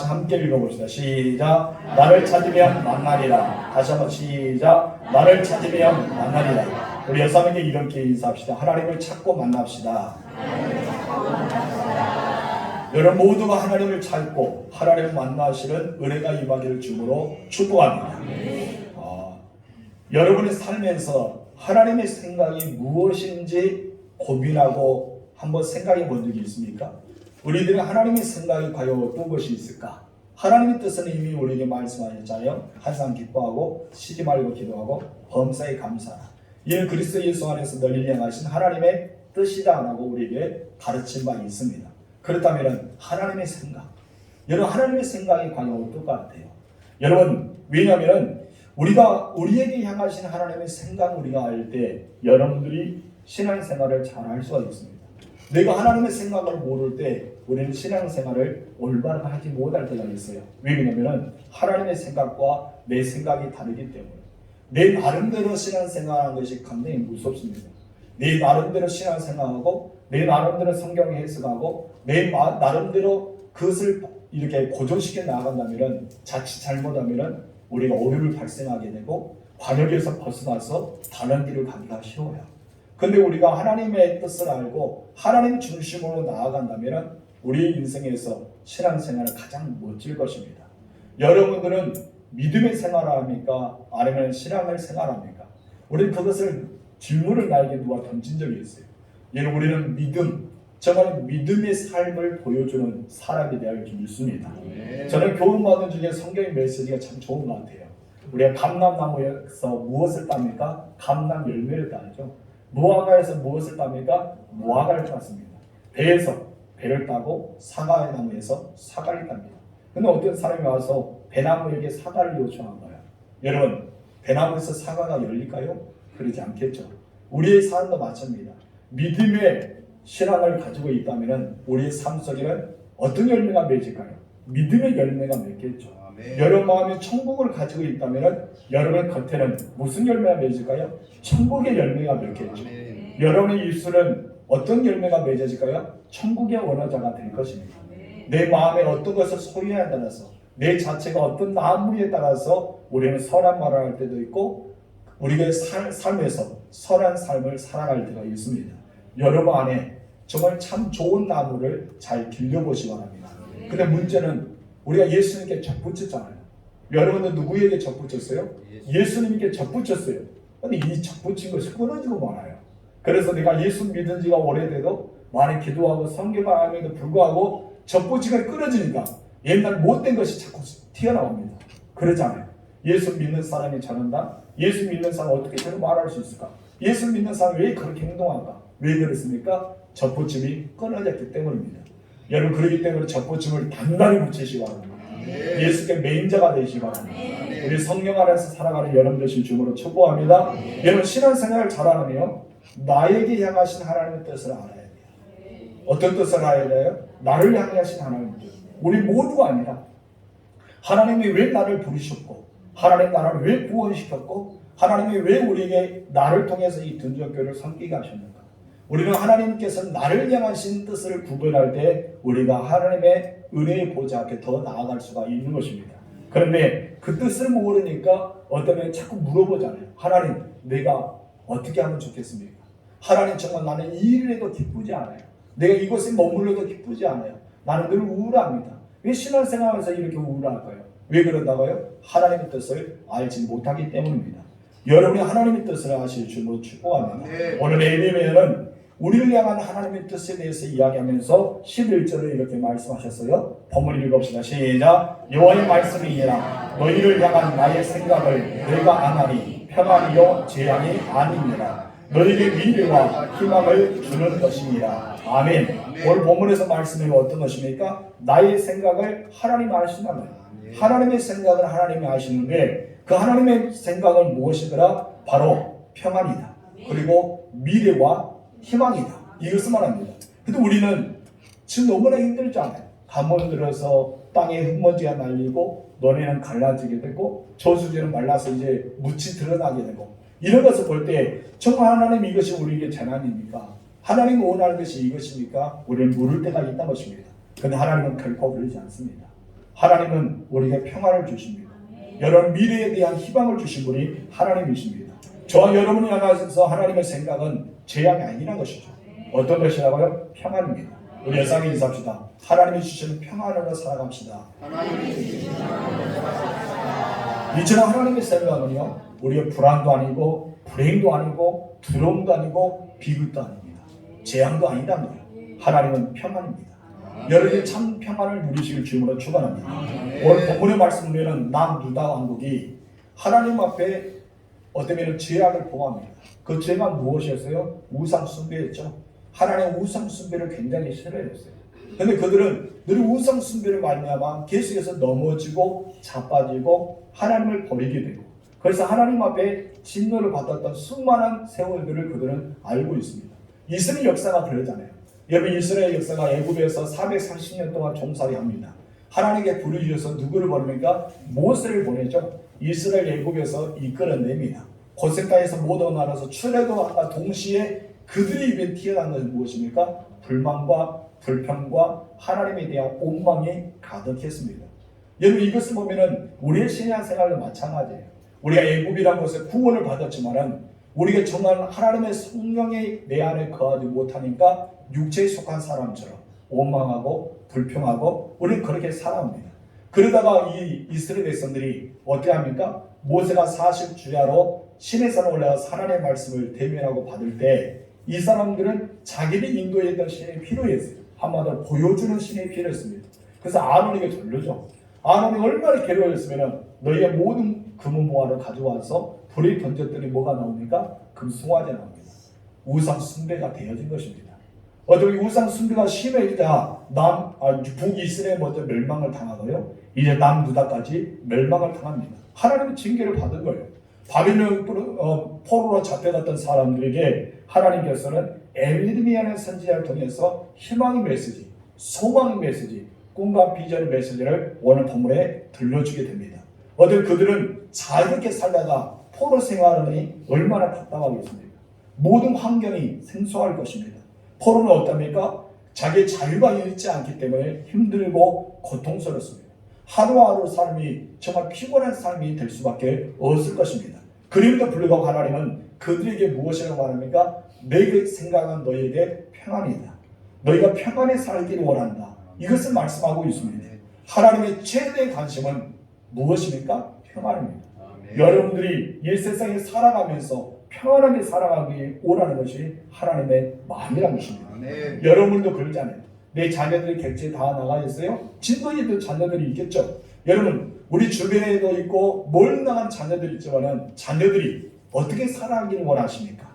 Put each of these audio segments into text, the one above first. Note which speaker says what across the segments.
Speaker 1: 함께 읽어봅시다. 시작. 나를 찾으면 만나리라. 다시 한번 시작. 나를 찾으면 만나리라. 우리 여사님께 이렇게 인사합시다. 하나님을 찾고 만납시다. 여러분 모두가 하나님을 찾고 하나님을 만나시는 은혜가 임하기를 주므로 축복합니다. 여러분의 삶에서 하나님의 생각이 무엇인지 고민하고 한번 생각해 본 적이 있습니까? 우리들은 하나님의 생각이 과연 어떤 것이 있을까? 하나님의 뜻은 이미 우리에게 말씀하셨잖아요. 항상 기뻐하고 쉬지 말고 기도하고 범사에 감사하라. 이는 그리스도 예수 안에서 너희를 향하신 하나님의 뜻이다라고 우리에게 가르친 바 있습니다. 그렇다면 하나님의 생각, 여러분 하나님의 생각이 과연 어떨 것 같아요? 여러분 왜냐하면 우리에게 향하신 하나님의 생각 우리가 알 때 여러분들이 신앙생활을 잘 할 수가 있습니다. 내가 하나님의 생각을 모를 때 우리는 신앙생활을 올바르게 하지 못할 때가 있어요. 왜냐하면 하나님의 생각과 내 생각이 다르기 때문에 내 나름대로 신앙생활하는 것이 굉장히 무섭습니다. 내 나름대로 신앙생활하고 내 나름대로 성경 해석하고 내 나름대로 그것을 이렇게 고정시켜 나간다면 자칫 잘못하면 우리가 오류를 발생하게 되고 관역에서 벗어나서 다른 길을 가기가 쉬워요. 근데 우리가 하나님의 뜻을 알고 하나님 중심으로 나아간다면 우리 인생에서 신앙생활은 가장 멋질 것입니다. 여러분들은 믿음의 생활을 합니까? 아니면 신앙을 생활합니까? 우리는 그것을 질문을 나에게 누가 던진 적이 있어요. 우리는 믿음, 정말 믿음의 삶을 보여주는 사람이 되어야 믿습니다. 저는 교훈받은 중에 성경의 메시지가 참 좋은 것 같아요. 우리가 감람나무에서 무엇을 땁니까? 감람 열매를 따죠. 무화과에서 무엇을 땁니까? 무화과를 땄습니다. 배에서 배를 따고 사과나무에서 사과를 땁니다. 근데 어떤 사람이 와서 배나무에게 사과를 요청한 거예요. 여러분, 배나무에서 사과가 열릴까요? 그러지 않겠죠. 우리의 삶도 마찬가지입니다. 믿음의 신앙을 가지고 있다면 우리의 삶 속에는 어떤 열매가 맺을까요? 믿음의 열매가 맺겠죠. 여러분 마음에 천국을 가지고 있다면 여러분 겉에는 무슨 열매가 맺을까요? 천국의 열매가 맺겠죠. 여러분의 입술은 어떤 열매가 맺어질까요? 천국의 원하자가 될 것입니다. 내 마음에 어떤 것을 소유하에 따라서 내 자체가 어떤 나무에 따라서 우리는 선한 말을 할 때도 있고 우리의 삶에서 선한 삶을 살아갈 때가 있습니다. 여러분 안에 정말 참 좋은 나무를 잘 길러보시기 바랍니다. 근데 문제는 우리가 예수님께 접붙였잖아요. 여러분들 누구에게 접붙였어요? 예수님께 접붙였어요. 근데 이 접붙인 것이 끊어지고 말아요. 그래서 내가 예수 믿은 지가 오래돼도 많이 기도하고 성경을 알면도 불구하고 접붙이가 끊어지니까 옛날 못된 것이 자꾸 튀어나옵니다. 그러잖아요. 예수 믿는 사람이 저런다? 예수 믿는 사람 어떻게 저렇게 말할 수 있을까? 예수 믿는 사람이 왜 그렇게 행동할까? 왜 그렇습니까? 접붙임이 끊어졌기 때문입니다. 여러분 그렇기 때문에 접붙임을 단단히 붙이시기 바랍니다. 예수께 매인자가 되시기 바랍니다. 우리 성령 안에서 살아가는 여러분 되실 주님으로 축복합니다. 여러분 신앙생활을 잘하면 나에게 향하신 하나님의 뜻을 알아야 돼요. 어떤 뜻을 알아야 돼요? 나를 향하신 하나님의 뜻. 우리 모두가 아니라 하나님이 왜 나를 부르셨고 하나님 나를 왜 구원시켰고 하나님이 왜 우리에게 나를 통해서 이 든적교를 섬기게 하셨는가? 우리는 하나님께서 나를 향하신 뜻을 구별할 때 우리가 하나님의 은혜의 보좌 앞에 더 나아갈 수가 있는 것입니다. 그런데 그 뜻을 모르니까 어떤 자꾸 물어보잖아요. 하나님 내가 어떻게 하면 좋겠습니까? 하나님 정말 나는 이 일을 해도 기쁘지 않아요. 내가 이곳에 머물러도 기쁘지 않아요. 나는 늘 우울합니다. 왜 신앙생활에서 이렇게 우울할까요? 왜 그런다고요? 하나님의 뜻을 알지 못하기 때문입니다. 여러분이 하나님의 뜻을 아실 줄로 축복합니다. 오늘 예배에는 우리를 향한 하나님의 뜻에 대해서 이야기하면서 11절을 이렇게 말씀하셨어요. 본문 읽읍시다. 시작. 여호와의 말씀이니라 너희를 향한 나의 생각을 너희가 아나니 평안이요 재앙이 아니니라. 너희에게 미래와 희망을 주는 것이니라. 아멘. 오늘 본문에서 말씀이 어떤 것입니까? 나의 생각을 하나님이 아신다면 하나님의 생각을 하나님이 아시는데 그 하나님의 생각은 무엇이더라? 바로 평안이다. 그리고 미래와 희망이다. 이것을 말합니다. 근데 우리는 지금 너무나 힘들잖아요. 한번 들어서 땅에 흙먼지가 날리고 너네는 갈라지게 되고 저수지는 말라서 이제 묻이 드러나게 되고 이런 것을 볼 때 정말 하나님 이것이 우리에게 재난입니까? 하나님 원하는 것이 이것입니까? 우리는 물을 때가 있다는 것입니다. 그런데 하나님은 결코 그러지 않습니다. 하나님은 우리에게 평안을 주십니다. 여러분 미래에 대한 희망을 주신 분이 하나님이십니다. 저와 여러분을 향해서 하나님의 생각은 재앙이 아니라는 것이죠. 어떤 것이라고요? 평안입니다. 우리 여쌍히 인사합시다. 하나님이 주시는 평안으로 살아갑시다. 이처럼 하나님의 생각은요, 우리의 불안도 아니고 불행도 아니고 두려움도 아니고 비극도 아닙니다. 재앙도 아니란 거예요. 하나님은 평안입니다. 여러분이 참 평안을 누리시길 주님으로 축원합니다. 오늘 본문의 말씀을 남유다 왕국이 하나님 앞에 어쩌면 죄악을 범합니다. 그 죄가 무엇이었어요? 우상 숭배였죠. 하나님의 우상 숭배를 굉장히 싫어했어요. 그런데 그들은 늘 우상 숭배를 말미암아 계속해서 넘어지고 자빠지고 하나님을 버리게 되고, 그래서 하나님 앞에 진노를 받았던 수많은 세월들을 그들은 알고 있습니다. 이스라엘 역사가 그러잖아요. 여러분 이스라엘 역사가 애굽에서 430년 동안 종살이 합니다. 하나님께 부르짖어서 누구를 보냅니까? 모세를 보내죠. 이스라엘 애굽에서 이끌어냅니다. 고센 땅에서 못 나눠서 출애굽과 동시에 그들의 입에 튀어나온 것은 무엇입니까? 불만과 불평과 하나님에 대한 원망이 가득했습니다. 여러분 이것을 보면은 우리의 신앙생활도 마찬가지예요. 우리가 애굽이라는 것에 구원을 받았지만은 우리가 정말 하나님의 성령이 내 안에 거하지 못하니까 육체에 속한 사람처럼 원망하고 불평하고 우리는 그렇게 살아갑니다. 그러다가 이 이스라엘 백성들이 어떻게 합니까? 모세가 40주야로 시내산에 올라가서 하나님의 말씀을 대면하고 받을 때 이 사람들은 자기를 인도했던 신이 필요했어요. 한마디로 보여주는 신이 필요했습니다. 그래서 아론에게 전르죠. 아론이 얼마나 괴로웠으면 너희의 모든 금은보화를 가져와서 불에 던졌더니 뭐가 나옵니까? 금송아지 나옵니다. 우상 숭배가 되어진 것입니다. 어차피 우상 숭배가 심해지자 북이스라엘 먼저 멸망을 당하고요. 이제 남유다까지 멸망을 당합니다. 하나님의 징계를 받은 거예요. 바빌론 포로로 잡혀갔던 사람들에게 하나님께서는 에르미야의 선지자를 통해서 희망의 메시지, 소망의 메시지, 꿈과 비전의 메시지를 오늘 본문에 들려주게 됩니다. 어떤 그들은 자유롭게 살다가 포로 생활하니 얼마나 답답하겠습니까? 모든 환경이 생소할 것입니다. 포로는 어떻습니까? 자기의 자유가 있지 않기 때문에 힘들고 고통스럽습니다. 하루하루 삶이 정말 피곤한 삶이 될 수밖에 없을 것입니다. 그럼에도 불구하고 하나님은 그들에게 무엇이라고 말합니까? 내 생각은 너희에게 평안이다. 너희가 평안에 살기를 원한다. 이것을 말씀하고 있습니다. 하나님의 최대의 관심은 무엇입니까? 평안입니다. 여러분들이 이 세상에 살아가면서 평안하게 살아가기 원하는 것이 하나님의 마음이라는 것입니다. 여러분도 그러잖아요. 내 자녀들이 객지에 다 나가 있어요? 진도에도 자녀들이 있겠죠. 여러분 우리 주변에도 있고 멀리 나간 자녀들이 있지만 자녀들이 어떻게 살아가기를 원하십니까?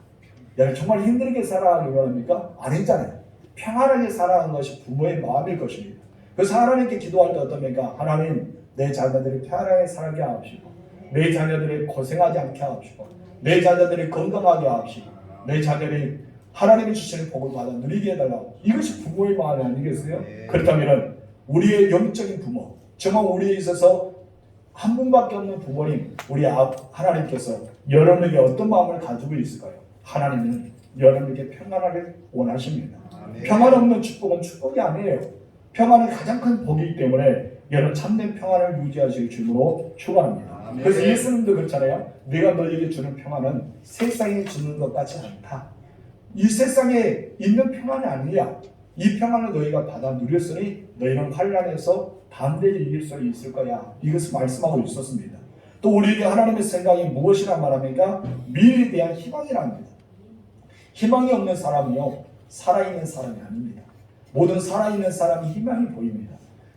Speaker 1: 여러분 정말 힘들게 살아가기를 원합니까? 아니잖아요. 평안하게 살아가는 것이 부모의 마음일 것입니다. 그래서 하나님께 기도할 때 어떻습니까? 하나님 내 자녀들이 편안하게 살게 하옵시고 내 자녀들이 고생하지 않게 하옵시고 내 자녀들이 건강하게 하옵시고 내 자녀들이 하나님이 주시는 복을 받아 누리게 해달라고. 이것이 부모의 마음이 아니겠어요? 그렇다면 우리의 영적인 부모, 정말 우리에 있어서 한 분밖에 없는 부모님, 우리 하나님께서 여러분에게 어떤 마음을 가지고 있을까요? 하나님은 여러분에게 평안하게 원하십니다. 평안 없는 축복은 축복이 아니에요. 평안이 가장 큰 복이기 때문에 여러분 참된 평안을 유지하실 줄로 축원합니다. 그래서 예수님도 그렇잖아요. 내가 너에게 주는 평안은 세상에 주는 것 같지 않다. 이 세상에 있는 평안이 아니야. 이 평안을 너희가 받아 누렸으니 너희는 환난에서 담대히 이길 수 있을 거야. 이것을 말씀하고 있었습니다. 또 우리에게 하나님의 생각이 무엇이란 말합니까? 미래에 대한 희망이랍니다. 희망이 없는 사람이요 살아있는 사람이 아닙니다. 모든 살아있는 사람이 희망이 보입니다.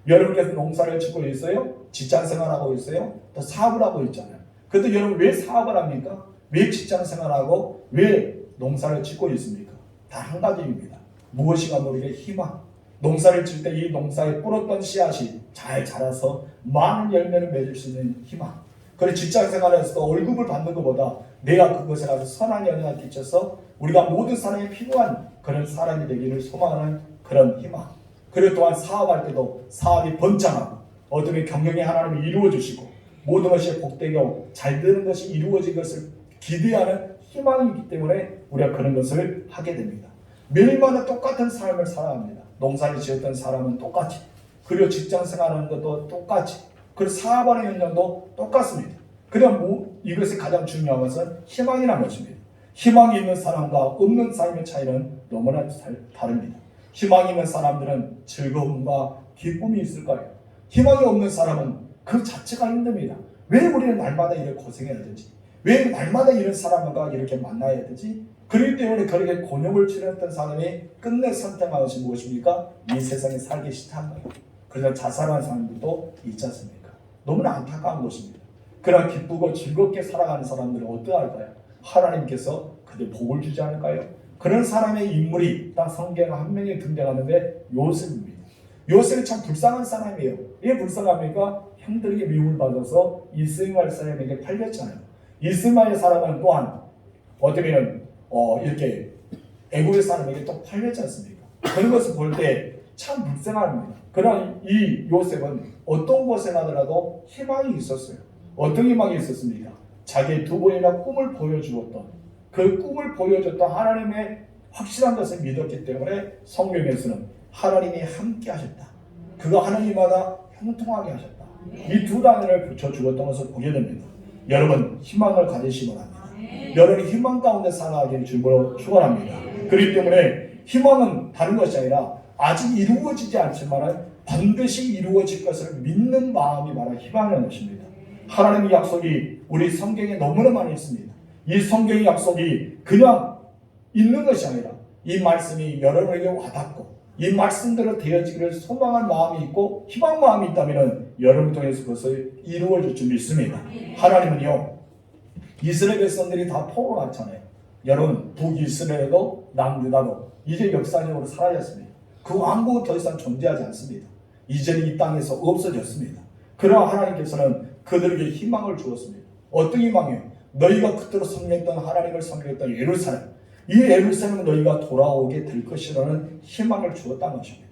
Speaker 1: 여러분께서 농사를 짓고 있어요? 직장생활하고 있어요? 또 사업을 하고 있잖아요. 그런데 여러분 왜 사업을 합니까? 왜 직장생활하고 왜 농사를 짓고 있습니까? 다 한 가지입니다. 무엇인가 모르게 희망. 농사를 질 때 이 농사에 뿌렸던 씨앗이 잘 자라서 많은 열매를 맺을 수 있는 희망. 그리고 직장생활에서도 월급을 받는 것보다 내가 그것에 가서 선한 영향을 끼쳐서 우리가 모든 사람이 필요한 그런 사람이 되기를 소망하는 그런 희망. 그리고 또한 사업할 때도 사업이 번창하고 어떤 경영이 하나님이 이루어 주시고 모든 것이 복되고 잘 되는 것이 이루어진 것을 기대하는 희망이기 때문에 우리가 그런 것을 하게 됩니다. 매일마다 똑같은 삶을 살아갑니다. 농사를 지었던 사람은 똑같이 그리고 직장 생활하는 것도 똑같이, 그리고 사업하는 현장도 똑같습니다. 그럼 이것이 가장 중요한 것은 희망이라는 것입니다. 희망이 있는 사람과 없는 사람의 차이는 너무나 다릅니다. 희망이 있는 사람들은 즐거움과 기쁨이 있을 거예요. 희망이 없는 사람은 그 자체가 힘듭니다. 왜 우리는 날마다 이렇게 고생해야 되지? 왜 날마다 이런 사람과 이렇게 만나야 되지? 그렇기 때문에 그렇게 곤욕을 치렀던 사람이 끝내 선택한 것이 무엇입니까? 이 세상에 살기 싫다는 거예요. 그래서 자살하는 사람들도 있지 않습니까? 너무나 안타까운 것입니다. 그러나 기쁘고 즐겁게 살아가는 사람들은 어떠할까요? 하나님께서 그들 복을 주지 않을까요? 그런 사람의 인물이 딱 성경에 한 명이 등장하는데 요셉입니다. 요셉이 참 불쌍한 사람이에요. 왜 불쌍합니까? 형들에게 미움을 받아서 이스마엘 사람에게 팔렸잖아요. 이스마엘 사람은 또한 어쩌면 이렇게 애국의 사람에게 또 팔렸지 않습니까? 그런 것을 볼 때 참 불쌍합니다. 그러나 이 요셉은 어떤 곳에 가더라도 희망이 있었어요. 어떤 희망이 있었습니까? 자기의 두 번이나 꿈을 보여주었던, 그 꿈을 보여줬던 하나님의 확실한 것을 믿었기 때문에 성경에서는 하나님이 함께 하셨다, 그가 하나님마다 형통하게 하셨다, 이 두 단어를 붙여주었던 것을 보게 됩니다. 여러분 희망을 가지시기 바랍니다. 여러분 희망 가운데 살아가기를 주로 축원합니다. 그렇기 때문에 희망은 다른 것이 아니라 아직 이루어지지 않지만 반드시 이루어질 것을 믿는 마음이 바로 희망이라는 것입니다. 하나님의 약속이 우리 성경에 너무나 많이 있습니다. 이 성경의 약속이 그냥 있는 것이 아니라 이 말씀이 여러분에게 와닿고 이 말씀대로 되어지기를 소망할 마음이 있고 희망 마음이 있다면 여러분 통해서 그것을 이루어질 줄 믿습니다. 하나님은요, 이스라엘 백성들이 다 포로로 갔잖아요. 여러분, 북이스라엘도 남유다도 이제 역사적으로 사라졌습니다. 그 왕국은 더 이상 존재하지 않습니다. 이제는 이 땅에서 없어졌습니다. 그러나 하나님께서는 그들에게 희망을 주었습니다. 어떤 희망이요? 너희가 그토록 섬겼던 하나님을 섬겼던 예루살렘, 이 예루살렘은 너희가 돌아오게 될 것이라는 희망을 주었다는 것입니다.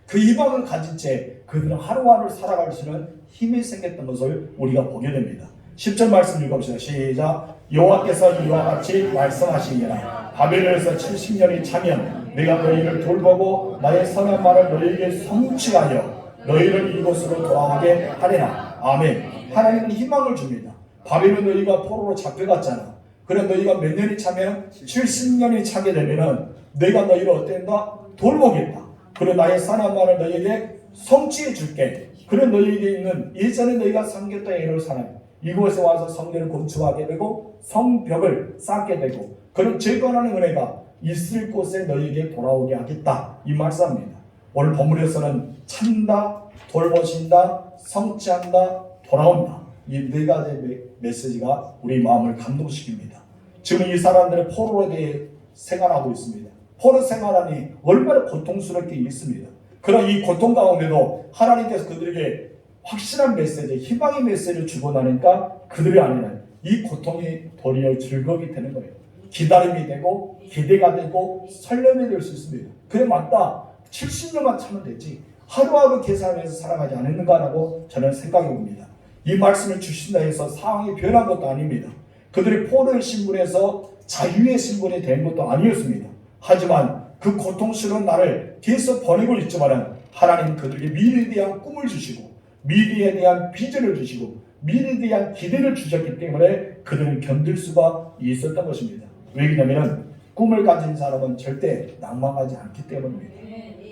Speaker 1: 그 희망을 가진 채 그들은 하루하루 살아갈 수 있는 힘이 생겼던 것을 우리가 보게 됩니다. 10절 말씀 읽어봅시다. 시작. 여호와께서 이와 같이 말씀하시니라. 바벨론에서 70년이 차면 내가 너희를 돌보고 나의 선한 말을 너희에게 성취하여 너희를 이곳으로 돌아오게 하리라. 아멘. 하나님은 희망을 줍니다. 바벨론 너희가 포로로 잡혀갔잖아. 그래 너희가 몇 년이 차면 70년이 차게 되면은 내가 너희를 어땠다? 돌보겠다. 그래 나의 선한 말을 너희에게 성취해 줄게. 그래 너희에게 있는 예전에 너희가 섬겼던 예루살렘 이곳에 와서 성전을 건축하게 되고 성벽을 쌓게 되고 그런 재건하는 은혜가 있을 곳에 너희에게 돌아오게 하겠다, 이 말씀입니다. 오늘 본문에서는 찬다, 돌보신다, 성취한다, 돌아온다, 이 네 가지 메시지가 우리 마음을 감동시킵니다. 지금 이 사람들은 포로에 대해 생활하고 있습니다. 포로 생활하니 얼마나 고통스럽게 있습니다. 그러나 이 고통 가운데도 하나님께서 그들에게 확실한 메시지, 희망의 메시지를 주고 나니까 그들이 아니라 이 고통이 도리어 즐거움이 되는 거예요. 기다림이 되고 기대가 되고 설렘이 될 수 있습니다. 그래 맞다. 70년만 참으면 되지. 하루하루 계산해서 살아가지 않았는가라고 저는 생각해 봅니다. 이 말씀을 주신다 해서 상황이 변한 것도 아닙니다. 그들이 포로의 신분에서 자유의 신분이 된 것도 아니었습니다. 하지만 그 고통스러운 날을 계속 보내고 있지만 하나님 그들에게 미래에 대한 꿈을 주시고 미래에 대한 비전을 주시고 미래에 대한 기대를 주셨기 때문에 그들은 견딜 수가 있었던 것입니다. 왜냐하면 꿈을 가진 사람은 절대 낭망하지 않기 때문입니다.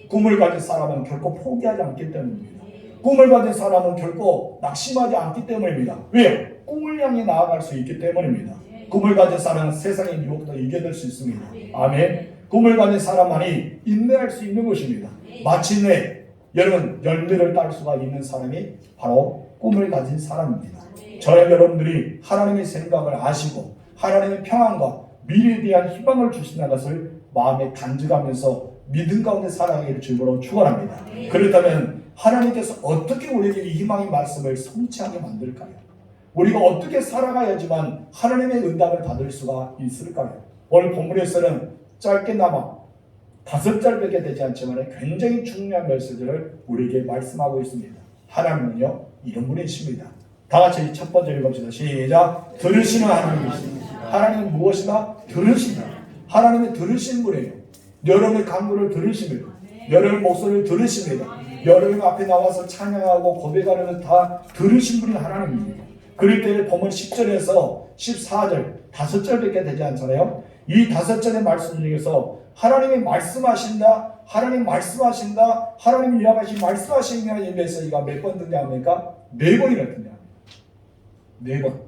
Speaker 1: 꿈을 가진 사람은 결코 포기하지 않기 때문입니다. 꿈을 가진 사람은 결코 낙심하지 않기 때문입니다. 왜요? 꿈을 향해 나아갈 수 있기 때문입니다. 꿈을 가진 사람은 세상의 유혹도 이겨낼 수 있습니다. 아멘. 꿈을 가진 사람만이 인내할 수 있는 것입니다. 마침내 여러분 열매를 딸 수가 있는 사람이 바로 꿈을 가진 사람입니다. 저와 여러분들이 하나님의 생각을 아시고 하나님의 평안과 미래에 대한 희망을 주신다는 것을 마음에 간직하면서 믿음 가운데 살아가기를 주님으로 축원합니다. 그렇다면 하나님께서 어떻게 우리에게 이 희망의 말씀을 성취하게 만들까요? 우리가 어떻게 살아가야지만 하나님의 응답을 받을 수가 있을까요? 오늘 본문에서는 짧게나마 5절밖에 되지 않지만 굉장히 중요한 메시지를 우리에게 말씀하고 있습니다. 하나님은요 이런 분이십니다. 다 같이 첫 번째 읽읍시다. 시작. 들으시는 하나님이십니다. 하나님은 무엇이나 들으신다. 하나님이 들으시는 분이에요. 여러분의 간구를 들으십니다. 여러분의 목소리를 들으십니다. 여러분 앞에 나와서 찬양하고 고백하는 다 들으신 분이 하나님입니다. 그럴 때 보면 10절에서 14절 5절밖에 되지 않잖아요. 이 5절의 말씀 중에서 하나님이 말씀하신다, 하나님 말씀하신다, 하나님이 이야기하신 말씀하시는 입에서 이가 몇 번 등장합니까? 4번이나 등장합니다. 4번.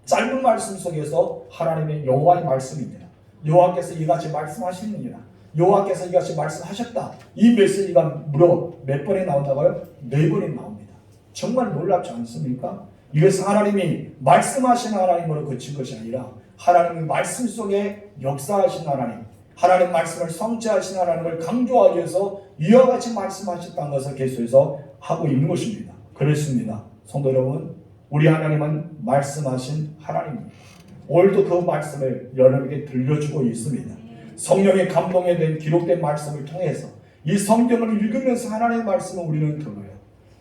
Speaker 1: 짧은 말씀 속에서 하나님의 여호와의 말씀입니다. 여호와께서 이같이 말씀하시느니라. 여호와께서 이같이 말씀하셨다. 이 메시지가 무려 몇 번에 나온다고요? 4번이 나옵니다. 정말 놀랍지 않습니까? 이것은 하나님이 말씀하신 하나님으로 그친 것이 아니라 하나님의 말씀 속에 역사하신 하나님, 하나님 말씀을 성취하신 하나님을 강조하기 위해서 이와 같이 말씀하셨다는 것을 계속해서 하고 있는 것입니다. 그렇습니다. 성도 여러분, 우리 하나님은 말씀하신 하나님입니다. 오늘도 그 말씀을 여러분에게 들려주고 있습니다. 성령의 감동에 대한 기록된 말씀을 통해서 이 성경을 읽으면서 하나님의 말씀을 우리는 들어요.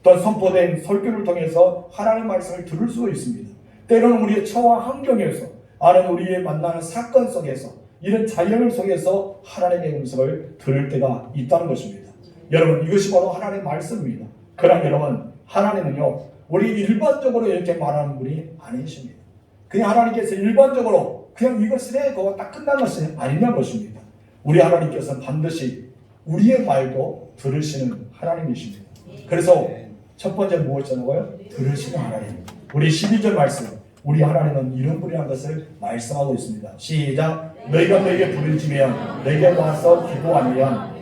Speaker 1: 또한 선포된 설교를 통해서 하나님의 말씀을 들을 수가 있습니다. 때로는 우리의 처와 환경에서, 아니면 우리의 만나는 사건 속에서, 이런 자연 속에서 하나님의 음성을 들을 때가 있다는 것입니다. 여러분, 이것이 바로 하나님의 말씀입니다. 그러나 여러분, 하나님은요, 우리 일반적으로 이렇게 말하는 분이 아니십니다. 그냥 하나님께서 일반적으로 그냥 이것을 해, 그거 딱 끝난 것이 아니냐는 것입니다. 우리 하나님께서는 반드시 우리의 말도 들으시는 하나님이십니다. 그래서 첫 번째 무엇이냐고요? 들으시는 하나님. 우리 12절 말씀, 우리 하나님은 이런 분이라는 것을 말씀하고 있습니다. 시작. 너희가 너에게 부르짖으면 내게 와서 기도하면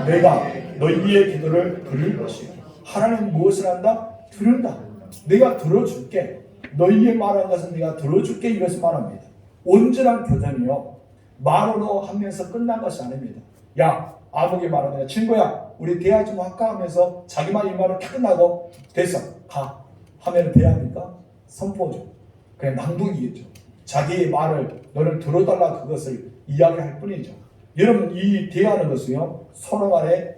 Speaker 1: 내가 너희의 기도를 들을 것이요. 하나님은 무엇을 한다? 들은다. 내가 들어줄게. 너희의 말하는 것은 내가 들어줄게. 이것을 말합니다. 온전한 교전이요, 말로 하면서 끝난 것이 아닙니다. 야, 아무개 말하는 친구야, 우리 대화 좀 할까 하면서 자기만 이 말을 다 끝나고 됐어, 가 하면 대화입니까? 선포죠. 그냥 낭독이겠죠. 자기의 말을 너를 들어달라 그것을 이야기할 뿐이죠. 여러분, 이 대화하는 것은요, 서로 간에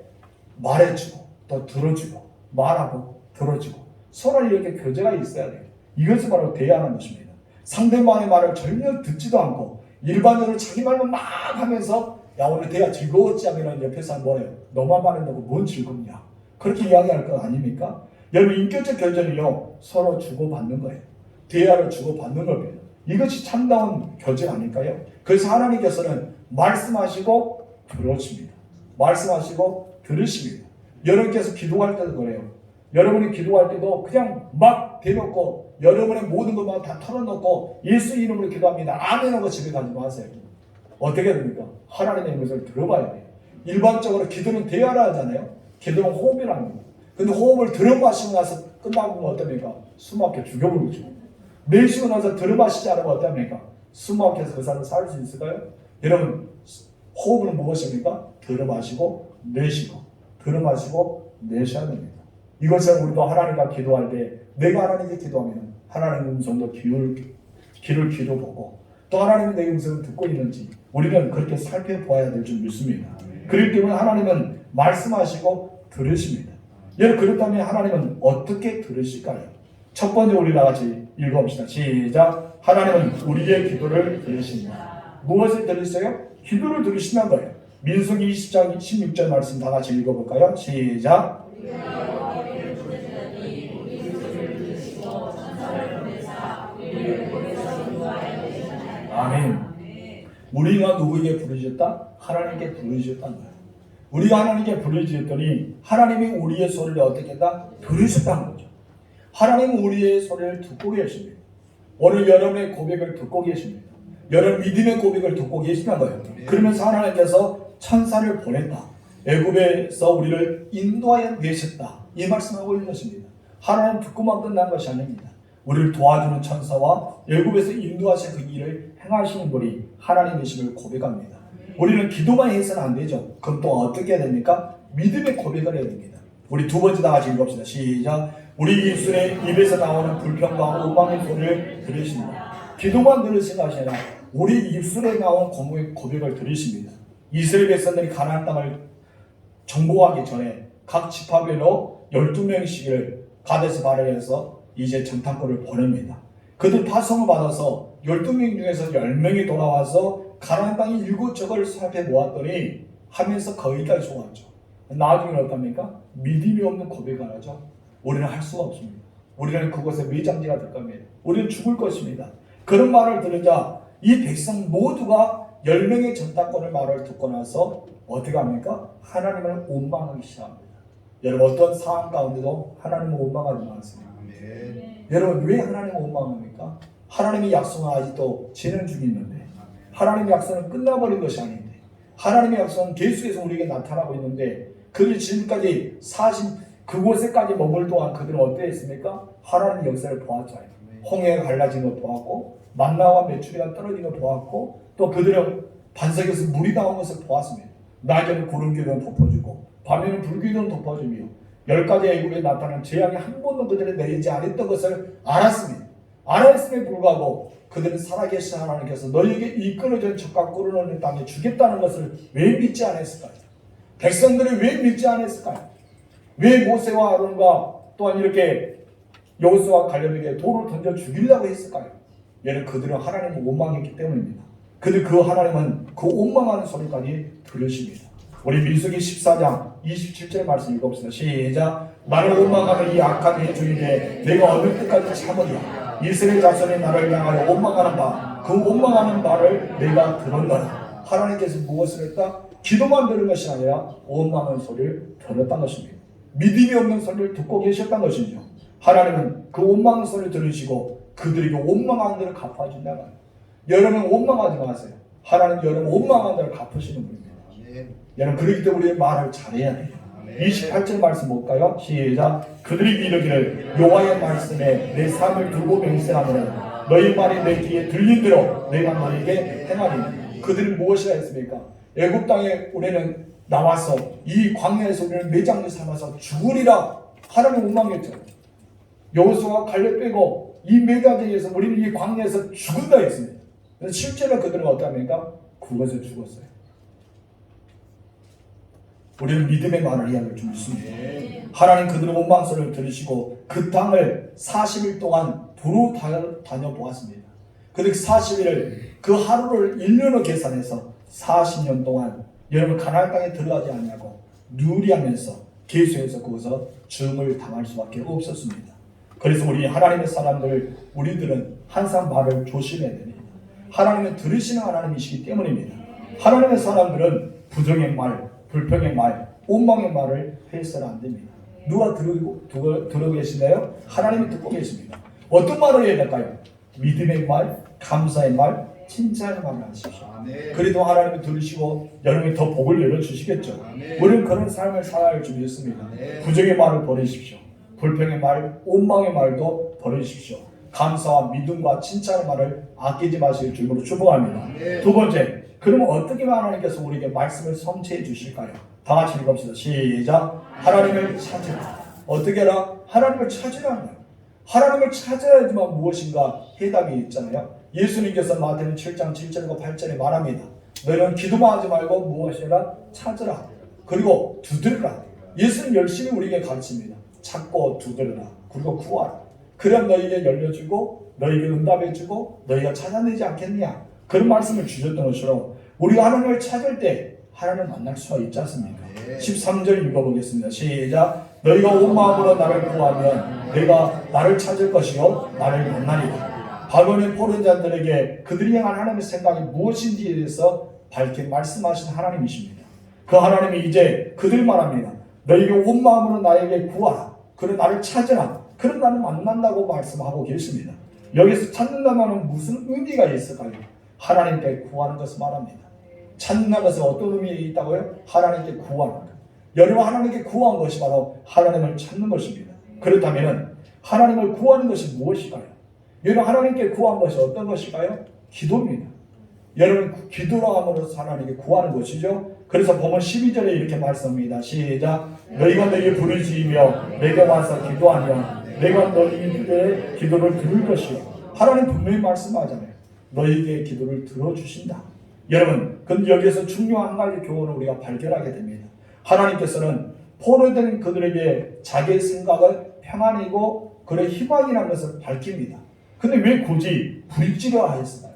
Speaker 1: 말해주고 또 들어주고 말하고 들어주고 서로 이렇게 교제가 있어야 돼요. 이것이 바로 대화하는 것입니다. 상대방의 말을 전혀 듣지도 않고 일반적으로 자기 말만 막 하면서 야, 오늘 대화 즐거웠지 하면 옆에 사람 뭐래요? 너만 말한다고 뭔 즐겁냐? 그렇게 이야기할 것 아닙니까? 여러분, 인격적 교제는요, 서로 주고받는 거예요. 대화를 주고받는 겁니다. 이것이 참다운 교제 아닐까요? 그래서 하나님께서는 말씀하시고 들으십니다. 말씀하시고 들으십니다. 여러분께서 기도할 때도 그래요. 여러분이 기도할 때도 그냥 막 대놓고 여러분의 모든 것만 다 털어놓고 예수 이름으로 기도합니다. 아멘 하고 집에 가지 마세요. 어떻게 됩니까? 하나님의 것을 들어봐야 돼요. 일반적으로 기도는 대화를 하잖아요. 기도는 호흡이라는 겁니다. 근데 호흡을 들어마시고 나서 끝나고 어떻습니까? 숨막혀 죽여버리죠. 내쉬고 나서 들어마시지 않으면 어떻습니까? 숨막혀서 그 사람 살 수 있을까요? 여러분, 호흡은 무엇입니까? 들어마시고 내쉬고 들어마시고 내쉬어야 됩니다. 이것을 우리도 하나님과 기도할 때 내가 하나님께 기도하면 하나님의 음성도 귀를 기도보고 또 하나님이 내 음성을 듣고 있는지 우리는 그렇게 살펴보아야 될 줄 믿습니다. 그렇기 때문에 하나님은 말씀하시고 들으십니다. 여러분, 그렇다면 하나님은 어떻게 들으실까요? 첫 번째 우리 다 같이 읽어봅시다. 시작. 하나님은 우리의 기도를 들으신다. 무엇을 들으세요? 기도를 들으신다는 거예요. 민수기 20장 16절 말씀 다 같이 읽어볼까요? 시작. 아멘. 우리가 누구에게 부르짖었다? 하나님께 부르짖었다는 거예요. 우리가 하나님께 부르짖었더니 하나님이 우리의 소리를 어떻게 했다? 들으셨다는 거죠. 하나님은 우리의 소리를 듣고 계십니다. 오늘 여러분의 고백을 듣고 계십니다. 여러분 믿음의 고백을 듣고 계시는 거예요. 그러면서 하나님께서 천사를 보냈다. 애굽에서 우리를 인도하여 내셨다. 이 말씀하고 있는 것입니다. 하나님 듣고만 끝난 것이 아닙니다. 우리를 도와주는 천사와 애굽에서 인도하신 그 일을 행하시는 분이 하나님이심을 고백합니다. 우리는 기도만 해서는 안 되죠. 그럼 또 어떻게 해야 됩니까? 믿음의 고백을 해야 됩니다. 우리 두 번째 다 같이 읽읍시다. 시작. 우리 입에서 나오는 불평과 오망의 소리를 들으신다. 기도만 들으신 것이 아니라 우리 입술에 나온 고백을 들으십니다. 이스라엘 백성들이 가나안 땅을 정복하기 전에 각 지파별로 12명씩을 가데스 바네아에서 이제 정탐꾼을 보냅니다. 그들 파송을 받아서 12명 중에서 10명이 돌아와서 가나안 땅의 7척을 살펴보았더니 하면서 거기까지 좋았죠. 나중에 어떻습니까? 믿음이 없는 고백을 하죠. 우리는 할 수가 없습니다. 우리는 그곳에 매장지가 될 겁니다. 우리는 죽을 것입니다. 그런 말을 들으자 이 백성 모두가 10명의 전당권을 말을 듣고 나서 어떻게 합니까? 하나님을 원망하기 시작합니다. 여러분 어떤 상황 가운데도 하나님을 원망하지 마세요. 여러분 왜 하나님을 원망합니까? 하나님의 약속은 아직도 진행 중에 있는데 하나님의 약속은 끝나버린 것이 아닌데 하나님의 약속은 계속해서 우리에게 나타나고 있는데 그들이 지금까지 그곳에까지 머물 동안 그들은 어떠했습니까? 하나님의 역사를 보았잖아요. 홍해가 갈라진 것 보았고 만나와 메추리가 떨어진 것 보았고 또 그들은 반석에서 물이 나온 것을 보았습니다. 낮에는 구름 기둥을 덮어주고 밤에는 불 기둥을 덮어주며 10가지 애국에 나타난 재앙이 한 번도 그들을 내리지 않았던 것을 알았습니다. 알았음에 불구하고 그들은 살아계신 하나님께서 너희에게 이끌어준 적과 꿀을 땅에 주겠다는 것을 왜 믿지 않았을까요? 백성들이 왜 믿지 않았을까요? 왜 모세와 아론과 또한 이렇게 여호수아와 갈렙에게 돌을 던져 죽이려고 했을까요? 얘는 그들은 하나님을 원망했기 때문입니다. 근데 그 하나님은 그 원망하는 소리까지 들으십니다. 우리 민수기 14장 27절 말씀 읽어봅시다. 시작. 나를 원망하는 이 악한 의 주인에 내가 어느 때까지 참으리야. 이스라엘 자손이 나를 향하여 원망하는 바, 그 원망하는 말을 내가 들었노라. 하나님께서 무엇을 했다? 기도만 들은 것이 아니라 원망하는 소리를 들었다는 것입니다. 믿음이 없는 소리를 듣고 계셨다는 것이죠. 하나님은 그 원망하는 소리를 들으시고 그들에게 원망하는 대로 갚아준다는 거예요. 여러분 원망하지 마세요. 하나님 여러분 원망하는 대로 갚으시는 분입니다. 여러분 그렇기 때문에 우리 말을 잘해야 돼요. 28절 말씀 볼까요? 시작. 그들이 이르기를 여호와의 말씀에 내 삶을 두고 맹세하노라. 너희 말이 내 귀에 들린 대로 내가 너에게 행하리니. 그들은 무엇이라 했습니까? 애굽 땅에 우리는 나와서 이 광야에서 우리는 매장을 삼아서 죽으리라. 하나님 원망했죠. 여호수아가 갈렙 빼고 이 매장에서 우리는 이 광야에서 죽은다 했습니다. 실제로 그들은 어떠합니까? 그것에 죽었어요. 우리는 믿음의 말을 이야기할 줄 믿습니다. 하나님 그들의 원망소리를 들으시고 그 땅을 40일 동안 두루 다녀보았습니다. 그런데 40일을 그 하루를 1년으로 계산해서 40년 동안 여러분 가나안 땅에 들어가지 않냐고 누리하면서 계속해서 거기서 죽음을 당할 수밖에 없었습니다. 그래서 우리 하나님의 사람들 우리들은 항상 말을 조심해야 됩니다. 하나님은 들으시는 하나님이시기 때문입니다. 하나님의 사람들은 부정의 말, 불평의 말, 원망의 말을 해서는 안 됩니다. 누가 들고 계시나요? 하나님이 듣고 계십니다. 어떤 말을 해야 될까요? 믿음의 말, 감사의 말, 칭찬의 말을 하십시오. 그래도 하나님이 들으시고 여러분이 더 복을 열어주시겠죠. 우리는 그런 삶을 살아야 줄 믿습니다. 부정의 말을 버리십시오. 불평의 말, 원망의 말도 버리십시오. 감사와 믿음과 칭찬의 말을 아끼지 마실 줄로 축복합니다. 두 번째, 그러면 어떻게 하나님께서 우리에게 말씀을 성취해 주실까요? 다 같이 읽읍시다. 시작. 하나님을 찾으라. 어떻게 하라? 하나님을 찾으라는 거예요. 하나님을 찾아야지만 무엇인가 해답이 있잖아요. 예수님께서 마태는 7장 7절과 8절에 말합니다. 너희는 기도만 하지 말고 무엇이라? 찾으라. 그리고 두드리라. 예수는 열심히 우리에게 가르칩니다. 찾고 두드리라. 그리고 구하라. 그럼 너희에게 열려주고 너희에게 응답해주고 너희가 찾아내지 않겠느냐. 그런 말씀을 주셨던 것처럼 우리가 하나님을 찾을 때 하나님을 만날 수가 있지 않습니까? 13절 읽어보겠습니다. 시작. 너희가 온 마음으로 나를 구하면 내가 나를 찾을 것이요 나를 만나리라. 바벨론의 포로인 자들에게 그들이 향한 하나님의 생각이 무엇인지에 대해서 밝게 말씀하신 하나님이십니다. 그 하나님이 이제 그들 말합니다. 너희가 온 마음으로 나에게 구하라. 그래 나를 찾으라. 그럼 나는 만난다고 말씀하고 계십니다. 여기서 찾는다면 무슨 의미가 있을까요? 하나님께 구하는 것을 말합니다. 찾는 것은 어떤 의미가 있다고요? 하나님께 구하는 것. 여러분 하나님께 구한 것이 바로 하나님을 찾는 것입니다. 그렇다면 하나님을 구하는 것이 무엇일까요? 여러분 하나님께 구한 것이 어떤 것일까요? 기도입니다. 여러분 기도로 함으로써 하나님께 구하는 것이죠. 그래서 보면 12절에 이렇게 말씀합니다. 시작. 너희가 내게 부르짖으며 내게 와서 기도하면 내가 너희들의 기도를 들을 것이요. 하나님 분명히 말씀하잖아요. 너희에게 기도를 들어주신다. 여러분, 근데 여기에서 중요한 한 가지 교훈을 우리가 발견하게 됩니다. 하나님께서는 포로된 그들에게 자기의 생각을 평안이고 그의 희망이라는 것을 밝힙니다. 근데 왜 굳이 부르짖으라 하였을까요?